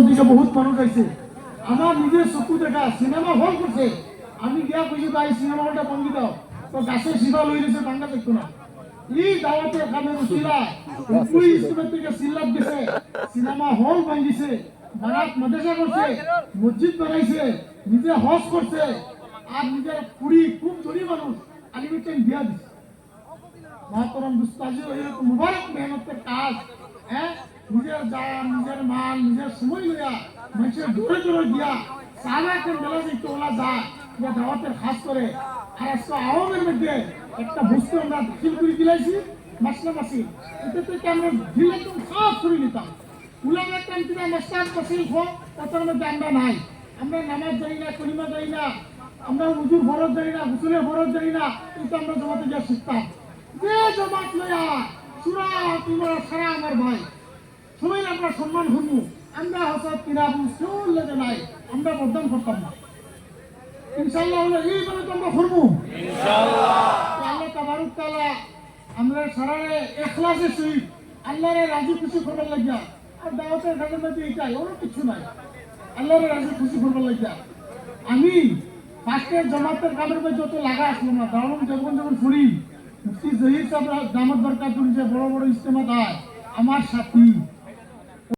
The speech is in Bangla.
দিকে বহুত মানুষ আইছে আমার নিজের চকু দেখা সিনেমা হল করছে আমি গিয়া কইছি ভাই সিনেমা হলটা বন্ধ দাও তো গাছে শিবা লই দিছে বাংলা দেখতো না এই দাওয়াতে কামে উছিলা কুই ইসলামের থেকে সিল্লাত দিছে সিনেমা হল ভাঙিছে বারাত মাদ্রাসা করছে মসজিদ বানাইছে নিজে হজ করছে আর নিজের কুড়ি খুব ধনী মানুষ আলিমিটেন বিয়া দিছে মহাতরম দুস্তাজি এরকম মুবারক মেহনতের কাজ হ্যাঁ নিজের জান নিজের মাল নিজের সময় লইয়া মানুষের দূরে দূরে দিয়া সাহাবাকে মেলা দিতে ওলা যায় যে দাওয়াতের খাস করে আর আজকে আওয়ামের মধ্যে একটা বস্তু আমরা দাখিল করে দিলাইছি মাসলা মাসি এটা থেকে আমরা দিলে একদম সাফ করে নিতাম উলামা ক্রান্তিরা মাস্টার মাসিল খো তার মধ্যে আমরা নাই আমরা নামাজ জানি না কলিমা জানি না আমরা উজুর ফরজ জানি না গুসলের ফরজ জানি না কিন্তু আমরা জমাতে গিয়ে শিখতাম যে জমাত লইয়া সুরা তোমরা সারা আমার ভাই সবাই আমরা সম্মান করবো আমরা হঠাৎ কিনা বুঝতেও লেগে নাই আমরা বদনাম করতাম না ইনশাআল্লাহ হলো এইভাবে তো আমরা করবো ইনশাআল্লাহ আল্লাহ তাবারক তাআলা আমরা সারারে ইখলাসের সহিত আল্লাহরে রাজি খুশি করবার লাগিয়া আর দাওয়াতের কাজের মধ্যে এটাই অন্য কিছু নাই আল্লাহরে রাজি খুশি করবার লাগিয়া আমি ফার্স্টের জমাতের কামের মধ্যে যত লাগা আসলো না দারুণ যখন ফুরি মুফতি জহির সাহেব দামত বরকাতুল যে বড় বড় ইজতেমা দেয় আমার সাথী